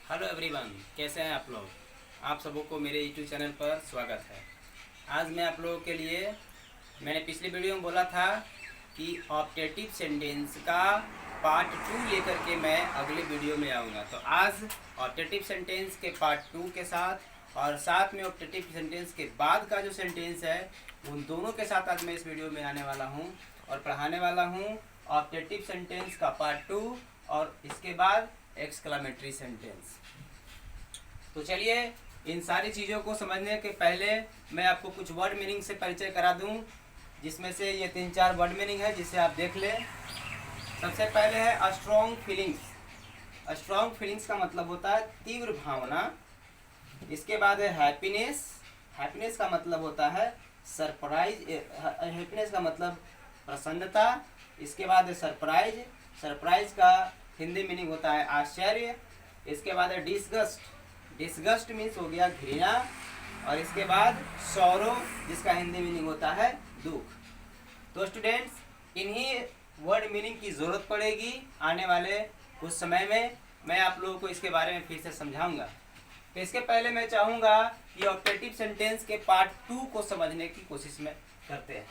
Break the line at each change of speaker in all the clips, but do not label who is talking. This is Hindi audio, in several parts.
हेलो एवरीवन, कैसे हैं आप लोग। आप सबों को मेरे यूट्यूब चैनल पर स्वागत है। आज मैं आप लोगों के लिए मैंने पिछली वीडियो में बोला था कि ऑप्टेटिव सेंटेंस का पार्ट 2 लेकर के मैं अगले वीडियो में आऊँगा। तो आज ऑप्टेटिव सेंटेंस के पार्ट 2 के साथ और साथ में ऑप्टेटिव सेंटेंस के बाद का जो सेंटेंस है उन दोनों के साथ आज मैं इस वीडियो में आने वाला हूँ और पढ़ाने वाला हूँ ऑप्टेटिव सेंटेंस का पार्ट 2 और इसके बाद एक्सक्लामेटरी सेंटेंस। तो चलिए इन सारी चीज़ों को समझने के पहले मैं आपको कुछ वर्ड मीनिंग से परिचय करा दूं, जिसमें से ये 3-4 वर्ड मीनिंग है जिसे आप देख लें। सबसे पहले है स्ट्रॉन्ग फीलिंग्स। स्ट्रॉन्ग फीलिंग्स का मतलब होता है तीव्र भावना। इसके बाद है हैप्पीनेस। हैप्पीनेस का मतलब होता है सरप्राइज। हैप्पीनेस का मतलब प्रसन्नता। इसके बाद है सरप्राइज। सरप्राइज का हिंदी मीनिंग होता है आश्चर्य। इसके बाद है डिसगस्ट। डिसगस्ट मीन्स हो गया घृणा। और इसके बाद सौरो, जिसका हिंदी मीनिंग होता है दुख। तो स्टूडेंट्स, इन्हीं वर्ड मीनिंग की ज़रूरत पड़ेगी आने वाले कुछ समय में। मैं आप लोगों को इसके बारे में फिर से समझाऊंगा। तो इसके पहले मैं चाहूँगा कि ऑप्टेटिव सेंटेंस के पार्ट 2 को समझने की कोशिश में करते हैं।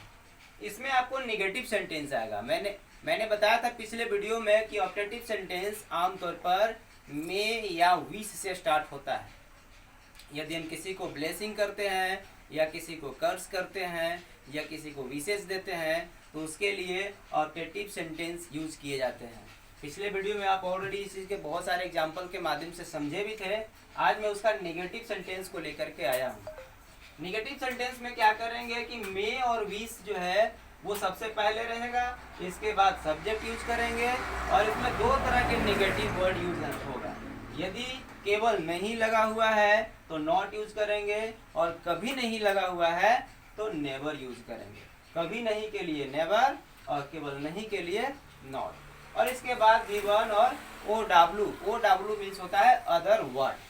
इसमें आपको निगेटिव सेंटेंस आएगा। मैंने बताया था पिछले वीडियो में कि ऑप्टेटिव सेंटेंस आमतौर पर में या विश से स्टार्ट होता है। यदि हम किसी को ब्लेसिंग करते हैं या किसी को कर्स करते हैं या किसी को विशेष देते हैं तो उसके लिए ऑप्टेटिव सेंटेंस यूज किए जाते हैं। पिछले वीडियो में आप ऑलरेडी इस चीज़ के बहुत सारे एग्जाम्पल के माध्यम से समझे भी थे। आज मैं उसका नेगेटिव सेंटेंस को लेकर के आया हूँ। निगेटिव सेंटेंस में क्या करेंगे कि मे और विश जो है वो सबसे पहले रहेगा। इसके बाद सब्जेक्ट यूज करेंगे और इसमें 2 तरह के नेगेटिव वर्ड यूज होगा। यदि केवल नहीं लगा हुआ है तो नॉट यूज करेंगे और कभी नहीं लगा हुआ है तो नेवर यूज करेंगे। कभी नहीं के लिए नेवर और केवल नहीं के लिए नॉट। और इसके बाद V1 और OW मीन्स होता है अदर वर्ड।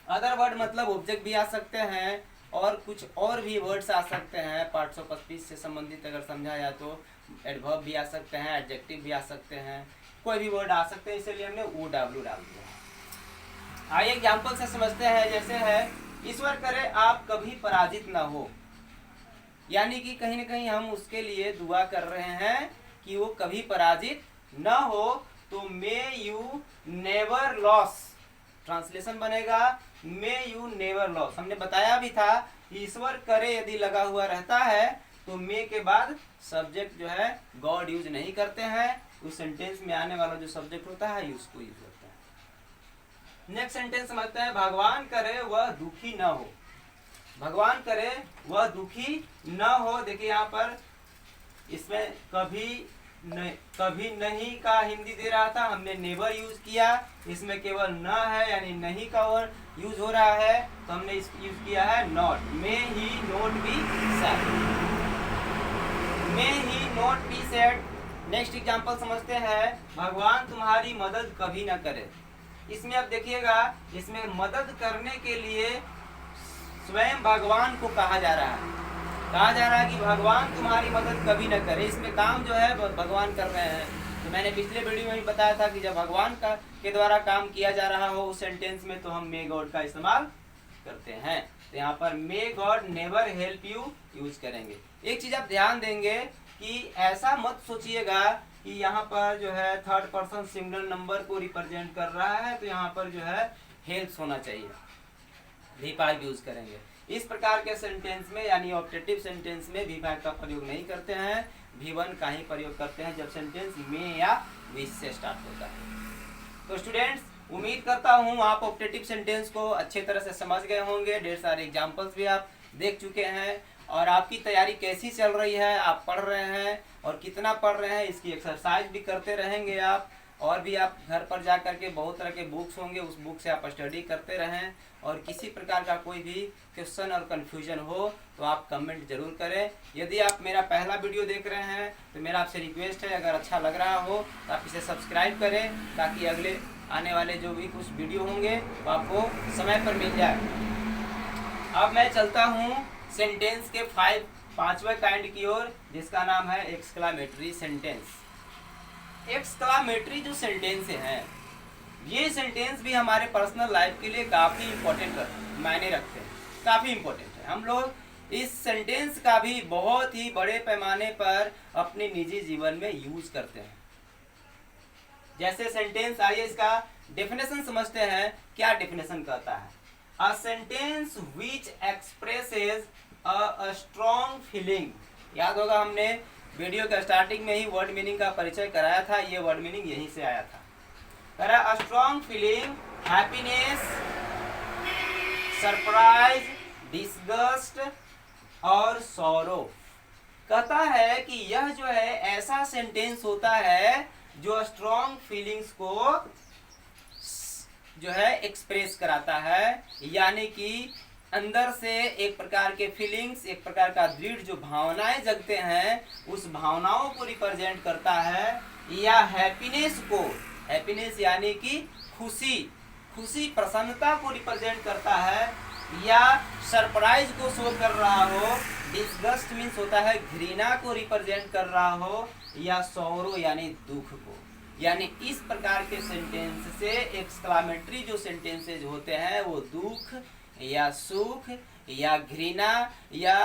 अदर वर्ड मतलब ऑब्जेक्ट भी आ सकते हैं और कुछ और भी वर्ड्स आ सकते हैं। पार्ट्स ऑफ स्पीच से संबंधित अगर समझा जाए तो एडवर्ब भी आ सकते हैं, एडजेक्टिव भी आ सकते हैं, कोई भी वर्ड आ सकते हैं, इसलिए हमने OW डाल दिया। आइए एग्जाम्पल से समझते हैं। जैसे है ईश्वर करे आप कभी पराजित ना हो, यानी कि कहीं ना कहीं हम उसके लिए दुआ कर रहे हैं कि वो कभी पराजित ना हो। तो may you never loss, translation बनेगा मे यू नेवर लॉस। हमने बताया भी था ईश्वर करे यदि लगा हुआ रहता है तो मे के बाद सब्जेक्ट जो है गॉड यूज नहीं करते हैं। उस सेंटेंस में आने वाला जो सब्जेक्ट होता है उसको यूज होता है। नेक्स्ट सेंटेंस समझते हैं। भगवान करे वह दुखी न हो। भगवान करे वह दुखी न हो। देखिए यहाँ पर इसमें कभी नहीं का हिंदी दे रहा था, हमने नेवर यूज किया। इसमें केवल न है यानी नहीं का वर्ड यूज हो रहा है तो हमने यूज किया है not. May he not be sad. May he not be sad. Next example समझते हैं। भगवान तुम्हारी मदद कभी ना करे। इसमें अब देखिएगा, इसमें मदद करने के लिए स्वयं भगवान को कहा जा रहा है। कहा जा रहा है कि भगवान तुम्हारी मदद कभी न करे। इसमें काम जो है भगवान कर रहे हैं। तो मैंने पिछले वीडियो में भी बताया था कि जब भगवान के द्वारा काम किया जा रहा हो उस सेंटेंस में तो हम मे गॉड का इस्तेमाल करते हैं। तो यहाँ पर may God never help you use करेंगे। एक चीज आप ध्यान देंगे कि ऐसा मत सोचिएगा कि यहाँ पर जो है थर्ड पर्सन सिंगुलर नंबर को रिप्रेजेंट कर रहा है तो यहाँ पर जो है हेल्प्स होना चाहिए, V5 यूज करेंगे। इस प्रकार के सेंटेंस में यानी ऑप्टेटिव सेंटेंस में V5 का प्रयोग नहीं करते हैं, V1 का ही प्रयोग करते हैं जब सेंटेंस में या विश से स्टार्ट होता है। तो स्टूडेंट्स, उम्मीद करता हूँ आप ऑप्टेटिव सेंटेंस को अच्छे तरह से समझ गए होंगे। ढेर सारे एग्जाम्पल्स भी आप देख चुके हैं और आपकी तैयारी कैसी चल रही है, आप पढ़ रहे हैं और कितना पढ़ रहे हैं इसकी एक्सरसाइज भी करते रहेंगे आप। और भी आप घर पर जा कर के बहुत तरह के बुक्स होंगे, उस बुक से आप स्टडी करते रहें। और किसी प्रकार का कोई भी क्वेश्चन और कन्फ्यूजन हो तो आप कमेंट जरूर करें। यदि आप मेरा पहला वीडियो देख रहे हैं तो मेरा आपसे रिक्वेस्ट है, अगर अच्छा लग रहा हो तो आप इसे सब्सक्राइब करें ताकि अगले आने वाले जो भी कुछ वीडियो होंगे वो आपको समय पर मिल जाए। अब मैं चलता हूँ सेंटेंस के 5वें काइंड की ओर, जिसका नाम है एक्सक्लामेटरी सेंटेंस। एक्सक्लामेटरी जो सेंटेंस है ये सेंटेंस भी हमारे पर्सनल लाइफ के लिए काफ़ी इम्पोर्टेंट मायने रखते हैं, काफ़ी इम्पोर्टेंट है। हम लोग इस सेंटेंस का भी बहुत ही बड़े पैमाने पर अपने निजी जीवन में यूज करते हैं। जैसे सेंटेंस, आइए इसका डेफिनेशन समझते हैं। क्या डेफिनेशन कहता है? A sentence which expresses a strong feeling. याद होगा हमने वीडियो के स्टार्टिंग में ही वर्ड मीनिंग का परिचय कराया था, ये वर्ड मीनिंग यहीं से आया था। कह रहा a strong feeling, happiness, surprise, disgust और सॉरो। कहता है कि यह जो है ऐसा सेंटेंस होता है जो स्ट्रॉन्ग फीलिंग्स को जो है एक्सप्रेस कराता है, यानी कि अंदर से एक प्रकार के फीलिंग्स, एक प्रकार का दृढ़ जो भावनाएं जगते हैं, उस भावनाओं को रिप्रेजेंट करता है। या हैप्पीनेस को, हैप्पीनेस यानी कि खुशी, खुशी प्रसन्नता को रिप्रेजेंट करता है। या सरप्राइज को शो कर रहा हो। डिसगस्ट मीन्स होता है घृणा को रिप्रेजेंट कर रहा हो। या सौरो यानी दुख को। यानी इस प्रकार के सेंटेंस से एक्सक्लामेटरी जो सेंटेंसेज होते हैं वो दुख या सुख या घृणा या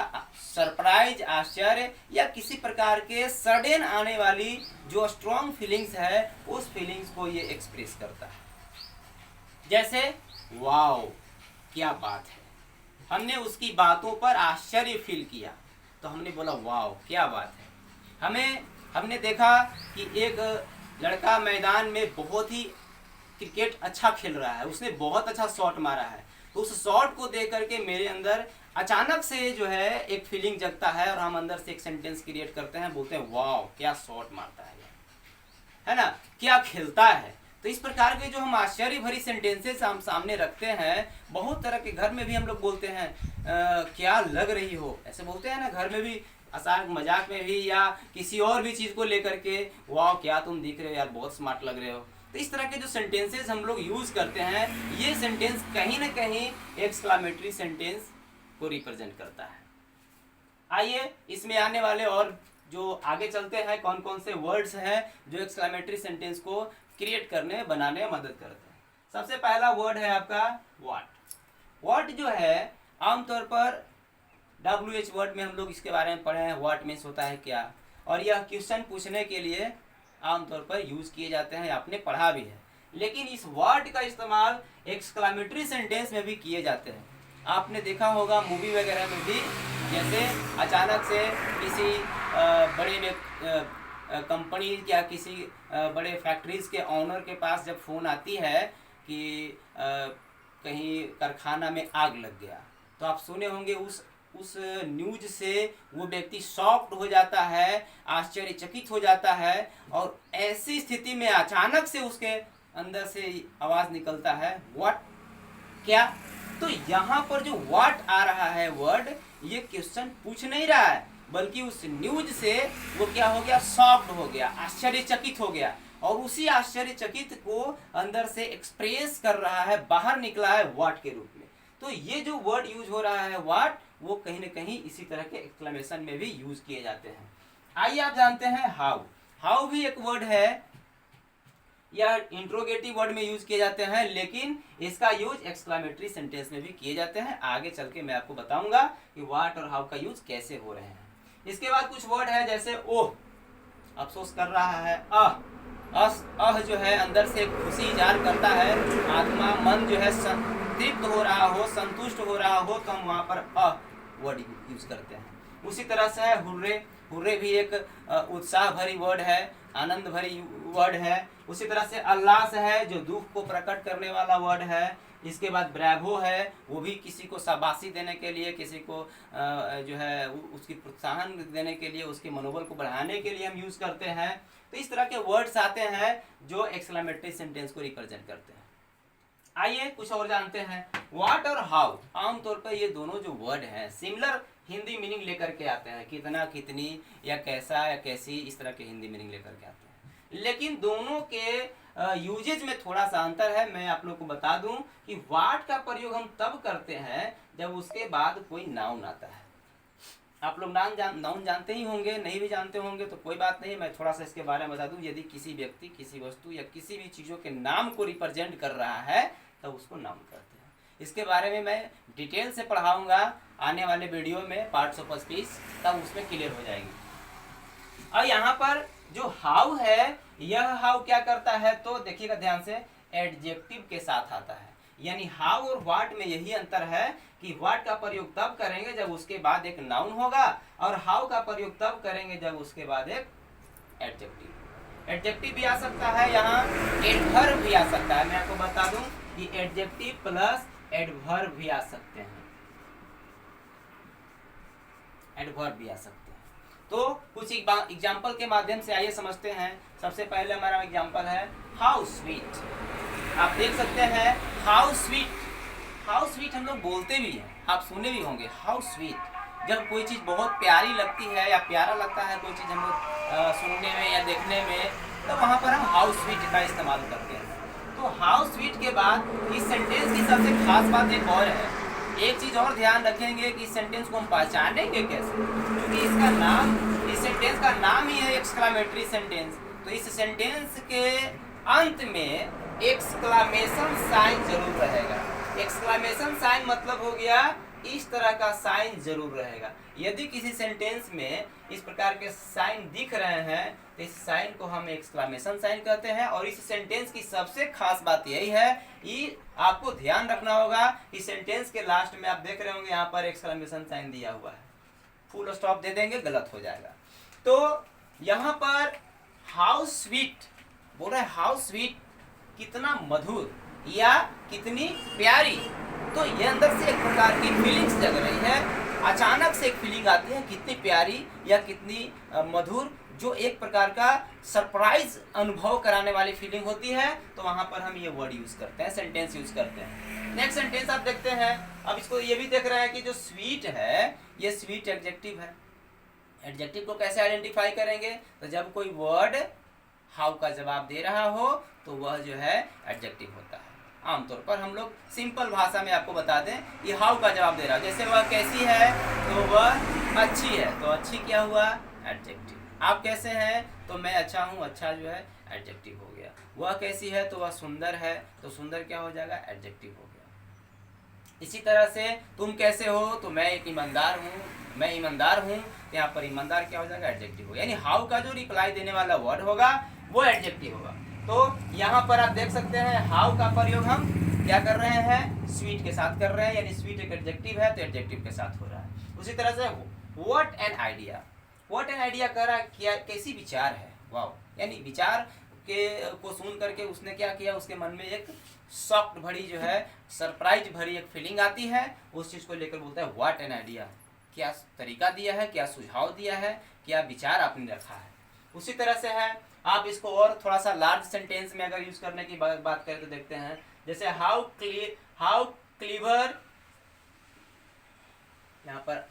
सरप्राइज, आश्चर्य या किसी प्रकार के सडन आने वाली जो स्ट्रॉन्ग फीलिंग्स है, उस फीलिंग्स को ये एक्सप्रेस करता है। जैसे वाओ, क्या बात है। हमने उसकी बातों पर आश्चर्य फील किया तो हमने बोला वाओ क्या बात है। हमने देखा कि एक लड़का मैदान में बहुत ही क्रिकेट अच्छा खेल रहा है, उसने बहुत अच्छा शॉट मारा है, तो उस शॉट को देख करके मेरे अंदर अचानक से जो है एक फीलिंग जगता है और हम अंदर से एक सेंटेंस क्रिएट करते हैं, बोलते हैं वाओ क्या शॉट मारता है ना, क्या खेलता है। तो इस प्रकार के जो हम आश्चर्य भरी सेंटेंसेस हम सामने रखते हैं, बहुत तरह के घर में भी हम लोग बोलते हैं क्या लग रही हो, ऐसे बोलते हैं ना घर में भी, आसान मजाक में भी, या किसी और भी चीज़ को लेकर के वाह क्या तुम दिख रहे हो यार, बहुत स्मार्ट लग रहे हो। तो इस तरह के जो सेंटेंसेस हम लोग यूज़ करते हैं, ये सेंटेंस कहीं ना कहीं एक्सक्लामेटरी सेंटेंस को रिप्रेजेंट करता है। आइए इसमें आने वाले और जो आगे चलते हैं, कौन कौन से वर्ड्स हैं जो एक्सक्लामेटरी सेंटेंस को क्रिएट करने, बनाने में मदद करते हैं। सबसे पहला वर्ड है आपका व्हाट। व्हाट जो है आमतौर पर WH वर्ड में हम लोग इसके बारे में पढ़े हैं, व्हाट मीन्स होता है क्या, और यह क्वेश्चन पूछने के लिए आमतौर पर यूज किए जाते हैं, आपने पढ़ा भी है। लेकिन इस व्हाट का इस्तेमाल एक्सक्लामेटरी सेंटेंस में भी किए जाते हैं। आपने देखा होगा मूवी वगैरह में भी, जैसे अचानक से किसी बड़े कंपनी या किसी बड़े फैक्ट्रीज के ऑनर के पास जब फ़ोन आती है कि कहीं कारखाना में आग लग गया, तो आप सुने होंगे उस न्यूज से वो व्यक्ति शॉक्ड हो जाता है, आश्चर्यचकित हो जाता है, और ऐसी स्थिति में अचानक से उसके अंदर से आवाज़ निकलता है व्हाट, क्या। तो यहाँ पर जो व्हाट आ रहा है वर्ड, ये क्वेश्चन पूछ नहीं रहा है, बल्कि उस न्यूज से वो क्या हो गया, शॉक्ड हो गया, आश्चर्यचकित हो गया, और उसी आश्चर्यचकित को अंदर से एक्सप्रेस कर रहा है, बाहर निकला है व्हाट के रूप में। तो ये जो वर्ड यूज हो रहा है व्हाट, वो कहीं ना कहीं इसी तरह के एक्सक्लेमेशन में भी यूज किए जाते हैं। आइए आप जानते हैं हाउ। हाउ भी एक वर्ड है, या इंट्रोगेटिव वर्ड में यूज किए जाते हैं, लेकिन इसका यूज एक्सक्लेमेटरी सेंटेंस में भी किए जाते हैं। आगे चल के मैं आपको बताऊंगा कि व्हाट और हाउ का यूज कैसे हो रहे हैं। इसके बाद कुछ वर्ड है जैसे ओह, अफसोस कर रहा है, अह जो है अंदर से खुशी इजहार करता है, आत्मा मन जो है तृप्त हो रहा हो, संतुष्ट हो रहा हो, तो हम वहाँ पर वर्ड यूज करते हैं। उसी तरह से है हुर्रे। हुर्रे भी एक उत्साह भरी वर्ड है, आनंद भरी वर्ड है। उसी तरह से अल्लास है जो दुख को प्रकट करने वाला वर्ड है। इसके बाद ब्रैवो है, वो भी किसी को शाबाशी देने के लिए, किसी को जो है उसकी प्रोत्साहन देने के लिए, उसके मनोबल को बढ़ाने के लिए हम यूज करते हैं। तो इस तरह के वर्ड्स आते हैं जो एक्सक्लेमेटरी सेंटेंस को रिप्रेजेंट करते हैं। आइए कुछ और जानते हैं। व्हाट और हाउ, आमतौर पर ये दोनों जो वर्ड हैं सिमिलर हिंदी मीनिंग लेकर के आते हैं, कितना, कितनी, या कैसा, या कैसी, इस तरह के हिंदी मीनिंग लेकर के आते हैं। लेकिन दोनों के यूजेज में थोड़ा सा अंतर है। मैं आप लोग को बता दूं कि व्हाट का प्रयोग हम तब करते हैं जब उसके बाद कोई नाउन आता है। आप लोग नाउन जानते ही होंगे, नहीं भी जानते होंगे तो कोई बात नहीं, मैं थोड़ा सा इसके बारे में बता दूं। यदि किसी व्यक्ति, किसी वस्तु या किसी भी चीज़ों के नाम को रिप्रेजेंट कर रहा है तो उसको नाउन कहते हैं। इसके बारे में मैं डिटेल से पढ़ाऊंगा आने वाले वीडियो में, पार्ट्स ऑफ स्पीच, तब उसमें क्लियर हो जाएगी। और यहाँ पर जो हाउ है, यह हाउ क्या करता है तो देखिएगा ध्यान से, एडजेक्टिव के साथ आता है। यानी हाउ और व्हाट में यही अंतर है कि व्हाट का प्रयोग तब करेंगे जब उसके बाद एक नाउन होगा, और हाउ का प्रयोग तब करेंगे जब उसके बाद एक एडजेक्टिव। एडजेक्टिव भी आ सकता है, यहाँ एडवर्ब भी आ सकता है। मैं आपको बता दूं कि एडजेक्टिव प्लस एडवर्ब भी आ सकते हैं, एडवर्ब भी आ सकते हैं। तो कुछ एग्जाम्पल के माध्यम से आइए समझते हैं। सबसे पहले हमारा एग्जाम्पल है हाउ स्वीट। आप देख सकते हैं हाउ स्वीट, हाउ स्वीट हम लोग बोलते भी हैं, आप सुने भी होंगे हाउ स्वीट। जब कोई चीज़ बहुत प्यारी लगती है या प्यारा लगता है कोई चीज़ हम लोग सुनने में या देखने में, तो वहाँ पर हम हाउ स्वीट का इस्तेमाल करते हैं। तो हाउ स्वीट के बाद इस सेंटेंस की सबसे खास बात एक और है। एक चीज़ और ध्यान रखेंगे कि इस सेंटेंस को हम पहचानेंगे कैसे, क्योंकि इसका नाम, इस सेंटेंस का नाम ही है एक्सक्लामेटरी सेंटेंस। तो इस सेंटेंस के अंत में एक्सक्लामेशन साइन जरूर रहेगा। एक्सक्लामेशन साइन मतलब हो गया इस तरह का साइन जरूर रहेगा। यदि किसी सेंटेंस में इस प्रकार के साइन दिख रहे हैं तो इस साइन को हम एक्सक्लामेशन साइन कहते हैं। और इस सेंटेंस की सबसे खास बात यही है कि आपको ध्यान रखना होगा कि सेंटेंस के लास्ट में आप देख रहे होंगे यहाँ पर एक्सक्लामेशन साइन दिया हुआ है, फुल स्टॉप दे देंगे गलत हो जाएगा। तो यहाँ पर हाउ स्वीट बोल रहे हैं, हाउ स्वीट कितना मधुर या कितनी प्यारी। तो ये अंदर से एक प्रकार की फीलिंग्स जग रही है, अचानक से एक फीलिंग आती है कितनी प्यारी या कितनी मधुर, जो एक प्रकार का सरप्राइज अनुभव कराने वाली फीलिंग होती है। तो वहां पर हम ये वर्ड यूज करते हैं, सेंटेंस यूज करते हैं। नेक्स्ट सेंटेंस आप देखते हैं। अब इसको ये भी देख रहे हैं कि जो स्वीट है ये स्वीट एडजेक्टिव है। एडजेक्टिव को कैसे आइडेंटिफाई करेंगे, तो जब कोई वर्ड हाउ का जवाब दे रहा हो तो वह जो है एडजेक्टिव होता है। आमतौर पर हम लोग सिंपल भाषा में आपको बता दें कि हाउ का जवाब दे रहा है, जैसे वह कैसी है तो वह अच्छी है, तो अच्छी क्या हुआ, एडजेक्टिव। आप कैसे हैं तो मैं अच्छा हूँ, अच्छा जो है एडजेक्टिव हो गया। वह कैसी है तो वह सुंदर है, तो सुंदर क्या हो जाएगा, एडजेक्टिव हो गया। इसी तरह से तुम कैसे हो तो मैं एक ईमानदार हूँ, मैं ईमानदार हूँ, यहाँ पर ईमानदार क्या हो जाएगा, एडजेक्टिव हो। यानी हाउ का जो रिप्लाई देने वाला वर्ड होगा वो एडजेक्टिव होगा। तो यहाँ पर आप देख सकते हैं हाउ का प्रयोग हम क्या कर रहे हैं, स्वीट के साथ कर रहे हैं, यानी स्वीट एक एडजेक्टिव है तो एडजेक्टिव के साथ हो रहा है। उसी तरह से what an idea, what an idea कर रहा है, क्या कैसी विचार है, वाह। यानी विचार के को सुन करके उसने क्या किया, उसके मन में एक शॉक्ड भरी जो है, सरप्राइज भरी एक फीलिंग आती है, उस चीज़ को लेकर बोलता है व्हाट एन आइडिया। क्या तरीका दिया है, क्या सुझाव दिया है, क्या विचार आपने रखा है। उसी तरह से है, आप इसको और थोड़ा सा लार्ज सेंटेंस में अगर यूज करने की बात करें तो देखते हैं, जैसे हाउ क्लीवर, यहाँ पर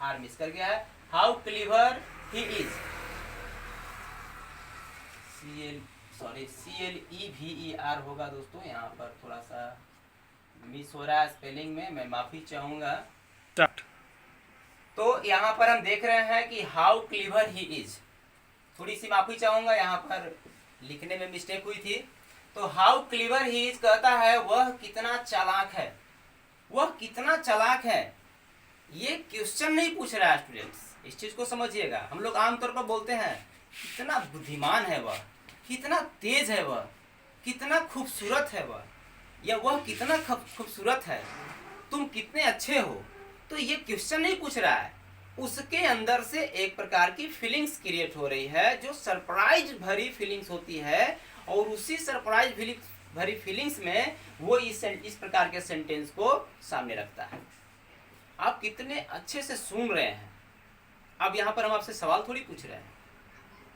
आर मिस कर गया है, how clever he is, CLEVER होगा दोस्तों, यहाँ पर थोड़ा सा मिस हो रहा है स्पेलिंग में, मैं माफी चाहूंगा। तो यहाँ पर हम देख रहे हैं कि हाउ क्लीवर ही इज, थोड़ी सी माफी चाहूंगा, यहाँ पर लिखने में मिस्टेक हुई थी। तो हाउ क्लीवर ही इज कहता है वह कितना चालाक है, वह कितना चालाक है। ये क्वेश्चन नहीं पूछ रहा है स्टूडेंट्स, इस चीज को समझिएगा। हम लोग आमतौर पर बोलते हैं कितना बुद्धिमान है वह, कितना तेज है वह, कितना खूबसूरत है वह, या वह कितना खूबसूरत है, तुम कितने अच्छे हो। तो ये क्वेश्चन नहीं पूछ रहा है, उसके अंदर से एक प्रकार की फीलिंग्स क्रिएट हो रही है, जो सरप्राइज भरी फीलिंग्स होती है, और उसी सरप्राइज भरी फीलिंग्स में वो इस प्रकार के सेंटेंस को सामने रखता है। आप कितने अच्छे से सुन रहे हैं। अब यहाँ पर हम आपसे सवाल थोड़ी पूछ रहे हैं,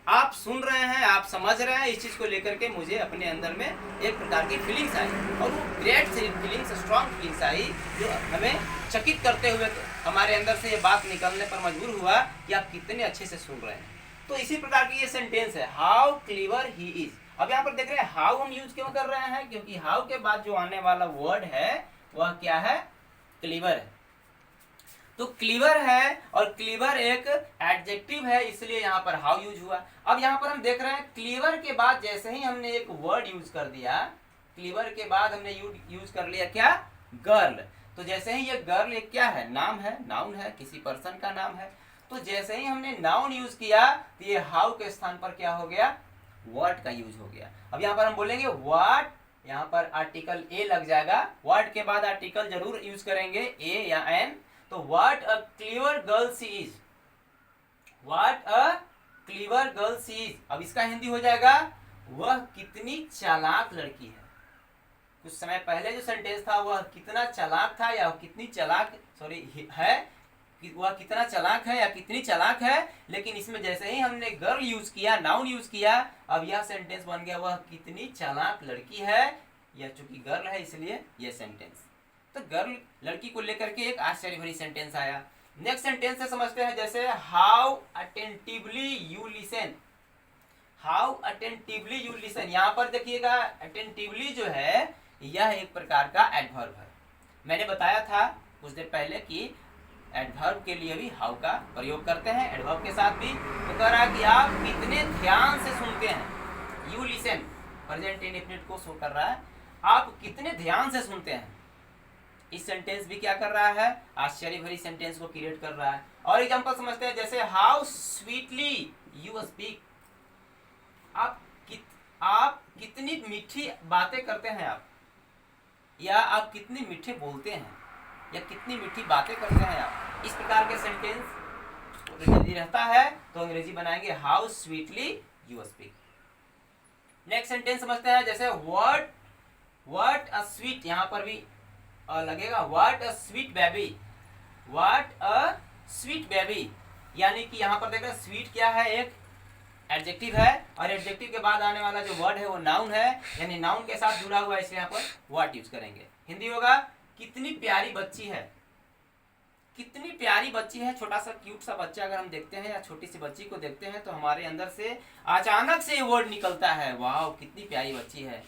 आप सुन रहे हैं, आप समझ रहे हैं, इस चीज़ को लेकर के मुझे अपने अंदर में एक प्रकार की फीलिंग्स आई, और वो ग्रेट फीलिंग्स, स्ट्रॉन्ग फीलिंग्स आई, जो हमें चकित करते हुए तो हमारे अंदर से ये बात निकलने पर मजबूर हुआ कि आप कितने अच्छे से सुन रहे हैं। तो इसी प्रकार की ये सेंटेंस है हाउ क्लीवर ही इज। अब यहाँ पर देख रहे हैं हाउ हम यूज क्यों कर रहे हैं, क्योंकि हाउ के बाद जो आने वाला वर्ड है वह क्या है, क्लीवर है। तो क्लीवर है और क्लीवर एक एडजेक्टिव है, इसलिए यहाँ पर हाउ यूज हुआ। अब यहाँ पर हम देख रहे हैं क्लीवर के बाद जैसे ही हमने एक वर्ड यूज कर दिया, क्लीवर के बाद हमने यूज कर लिया क्या, गर्ल। तो जैसे ही ये गर्ल एक क्या है, नाम है, नाउन है, किसी पर्सन का नाम है। तो जैसे ही हमने नाउन यूज किया तो ये हाउ के स्थान पर क्या हो गया, व्हाट का यूज हो गया। अब यहाँ पर हम बोलेंगे व्हाट, यहाँ पर आर्टिकल ए लग जाएगा, व्हाट के बाद आर्टिकल जरूर यूज करेंगे, ए या एन। तो what a clever girl she is, what a clever girl she is. अब इसका हिंदी हो जाएगा वह कितनी चालाक लड़की है। कुछ समय पहले जो सेंटेंस था वह कितना चालाक था या कितनी चालाक है, वह कितना चालाक है या कितनी चालाक है। लेकिन इसमें जैसे ही हमने गर्ल यूज किया, नाउन यूज किया, अब यह सेंटेंस बन गया वह कितनी चालाक लड़की है। यह चूंकि गर्ल है इसलिए यह सेंटेंस। तो गर्ल लड़की को लेकर के एक आश्चर्य भरी सेंटेंस आया। नेक्स्ट सेंटेंस से समझते हैं, जैसे how attentively you listen, how attentively you listen. यहाँ पर देखिएगा अटेंटिवली जो है यह एक प्रकार का एडवर्ब है। मैंने बताया था कुछ देर पहले कि एडवर्ब के लिए भी हाउ का प्रयोग करते हैं, एडवर्ब के साथ भी। तो कह रहा है कि आप कितने ध्यान से सुनते हैं, यू लिसन प्रेजेंट इंडेफिनिट को शो कर रहा है, आप कितने ध्यान से सुनते हैं। इस सेंटेंस भी क्या कर रहा है, आश्चर्य भरी सेंटेंस को क्रिएट कर रहा है। और एग्जांपल समझते हैं, जैसे हाउ स्वीटली यू स्पीक, आप कितनी मीठी बातें करते हैं आप, या आप कितने मीठे बोलते हैं, या कितनी मीठी बातें करते हैं आप। इस प्रकार के सेंटेंस यदि रहता है तो अंग्रेजी बनाएंगे how sweetly you speak. Next sentence समझते हैं, जैसे व्हाट अ स्वीट, यहाँ पर भी लगेगा what a sweet baby, what a sweet baby. यानी कि यहाँ पर देखना स्वीट क्या है, एक एडजेक्टिव है, और एडजेक्टिव के बाद आने वाला जो वर्ड है वो नाउन है, यानी नाउन के साथ जुड़ा हुआ है, इसलिए यहाँ पर व्हाट यूज करेंगे। हिंदी होगा कितनी प्यारी बच्ची है, कितनी प्यारी बच्ची है। छोटा सा क्यूट सा बच्चा अगर हम देखते हैं या छोटी सी बच्ची को देखते हैं तो हमारे अंदर से अचानक से ये वर्ड निकलता है, वाह कितनी प्यारी बच्ची है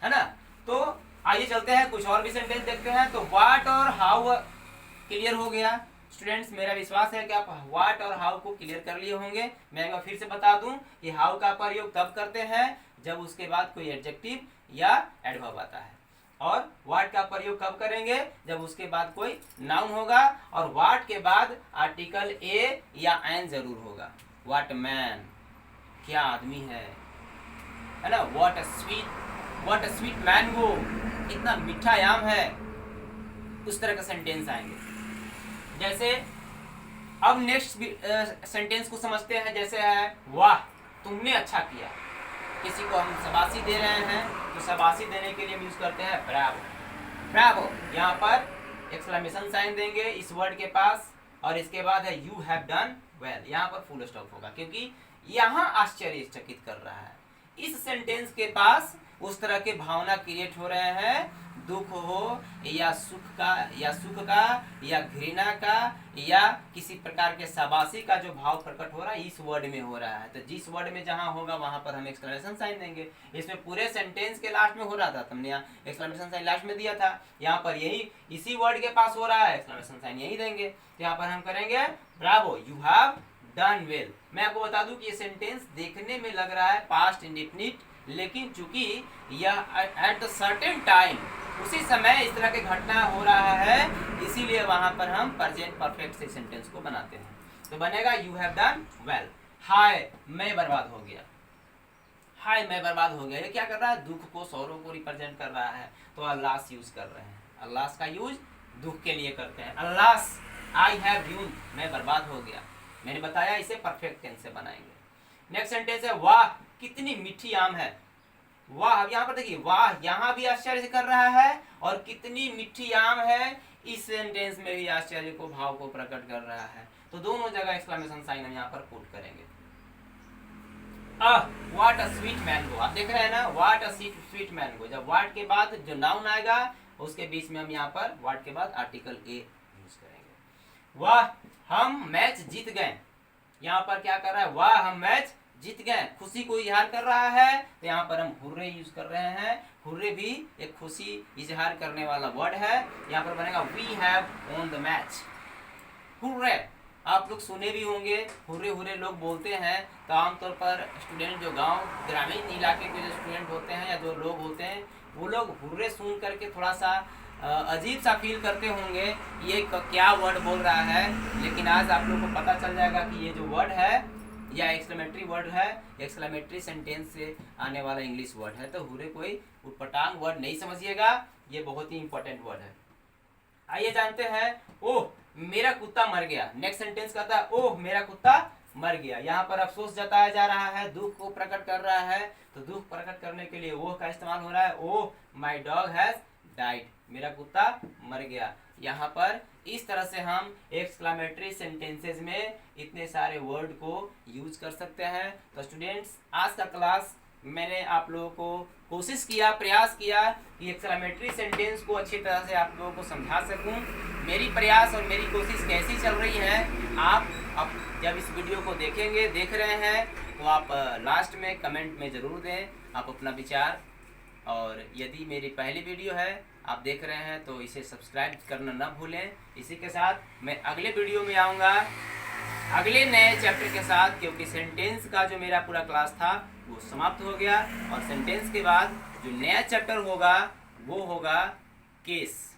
ना। तो आइए चलते हैं कुछ और भी सेंटेंस देखते हैं। तो व्हाट और हाउ क्लियर हो गया स्टूडेंट्स, मेरा विश्वास है कि आप व्हाट और हाउ को क्लियर कर लिए होंगे। मैं एक बार फिर से बता दूं कि हाउ का प्रयोग तब करते हैं जब उसके बाद कोई एडजेक्टिव या एडवर्ब आता है, और व्हाट का प्रयोग कब करेंगे, जब उसके बाद कोई नाउन होगा, और व्हाट के बाद आर्टिकल ए या एन जरूर होगा। व्हाट मैन, क्या आदमी है ना। व्हाट अ स्वीट मैंगो, इतना मीठा आम है। उस तरह का सेंटेंस आएंगे। जैसे अब नेक्स्ट सेंटेंस को समझते हैं, जैसे है वाह तुमने अच्छा किया। किसी को हम शाबाशी दे रहे हैं तो शाबाशी देने के लिए हम यूज करते हैं ब्रावो, ब्रावो। यहाँ पर एक्सक्लेमेशन साइन देंगे इस वर्ड के पास, और इसके बाद है यू हैव डन वेल, यहाँ पर फुल स्टॉप होगा क्योंकि यहाँ आश्चर्यचकित कर रहा है। इस सेंटेंस के पास उस तरह के भावना क्रिएट हो रहे हैं, दुख हो या सुख का या घृणा का या किसी प्रकार के शाबाशी का जो भाव प्रकट हो रहा है इस वर्ड में हो रहा है। तो जिस वर्ड में जहां होगा वहां पर हम एक्सक्लेमेशन साइन देंगे। इसमें पूरे सेंटेंस के लास्ट में हो रहा था, हमने यहाँ एक्सक्लेमेशन साइन लास्ट में दिया था, यहाँ पर यही इसी वर्ड के पास हो रहा है, एक्सक्लेमेशन साइन यही देंगे। यहाँ पर हम करेंगे Bravo you have done well. मैं आपको बता दूं कि ये सेंटेंस देखने में लग रहा है पास्ट इंडेफिनिट, लेकिन चूंकि यह एट द सर्टेन टाइम उसी समय इस तरह के घटना हो रहा है, इसीलिए वहां पर हम प्रेजेंट परफेक्ट से सेंटेंस को बनाते हैं। तो बनेगा यू हैव डन वेल। हाय मैं बर्बाद हो गया, हाय मैं बर्बाद हो गया, ये क्या कर रहा है, दुख को सौरों को रिप्रेजेंट कर रहा है। तो अल्लास यूज कर रहे हैं, अल्लास का यूज दुख के लिए करते हैं। अल्लास आई हैव यून, मैं बर्बाद हो गया। मैंने बताया इसे परफेक्ट टेंस से बनाएंगे। नेक्स्ट सेंटेंस है वाह कितनी मीठी आम है। वाह, अब यहाँ पर देखिए वाह यहाँ भी आश्चर्य से कर रहा है, और कितनी मीठी आम है इस सेंटेंस में भी आश्चर्य को भाव को प्रकट कर रहा है। तो दोनों जगह एक्सक्लेमेशन साइन हम यहाँ पर पुट करेंगे। व्हाट अ स्वीट मैंगो, आप देख रहे हैं ना, व्हाट अ स्वीट मैंगो। जब व्हाट के बाद जो नाउन आएगा उसके बीच में हम यहाँ पर व्हाट के बाद आर्टिकल ए यूज करेंगे। वाह हम मैच जीत गए, यहाँ पर क्या कर रहा है, वाह हम मैच जीत गए, खुशी को इजहार कर रहा है। तो यहाँ पर हम हुर्रे यूज कर रहे हैं। हुर्रे भी एक खुशी इजहार करने वाला वर्ड है। यहाँ पर बनेगा we have won the match, hurray, आप लोग सुने भी होंगे, हुर्रे हुर्रे लोग बोलते हैं। तो आमतौर पर स्टूडेंट जो गांव ग्रामीण इलाके के जो स्टूडेंट होते हैं या जो लोग होते हैं, वो लोग हुर्रे सुन करके थोड़ा सा अजीब सा फील करते होंगे, ये क्या वर्ड बोल रहा है। लेकिन आज आप लोग को पता चल जाएगा कि ये जो वर्ड है या एक्सक्लेमेटरी वर्ड है, एक्सक्लेमेटरी सेंटेंस से आने वाला इंग्लिश वर्ड है। तो हुर्रे कोई उटपटांग वर्ड नहीं समझिएगा, ये बहुत ही इंपॉर्टेंट वर्ड है। आइए जानते हैं। ओह मेरा कुत्ता मर गया। नेक्स्ट सेंटेंस कहता है ओह मेरा कुत्ता मर गया। यहाँ पर अफसोस जताया जा रहा है, दुख को प्रकट कर रहा है। तो दुख प्रकट करने के लिए ओह का इस्तेमाल हो रहा है। ओह माई डॉग हैज डाइड, मेरा कुत्ता मर गया। यहाँ पर इस तरह से हम एक्सक्लेमेटरी सेंटेंसेस में इतने सारे वर्ड को यूज कर सकते हैं। तो स्टूडेंट्स, आज का क्लास मैंने आप लोगों को कोशिश किया, प्रयास किया कि एक्सक्लेमेटरी सेंटेंस को अच्छी तरह से आप लोगों को समझा सकूं। मेरी प्रयास और मेरी कोशिश कैसी चल रही है, आप अब जब इस वीडियो को देख रहे हैं, तो आप लास्ट में कमेंट में ज़रूर दें आप अपना विचार। और यदि मेरी पहली वीडियो है आप देख रहे हैं तो इसे सब्सक्राइब करना ना भूलें। इसी के साथ मैं अगले वीडियो में आऊँगा अगले नए चैप्टर के साथ, क्योंकि सेंटेंस का जो मेरा पूरा क्लास था वो समाप्त हो गया। और सेंटेंस के बाद जो नया चैप्टर होगा वो होगा केस।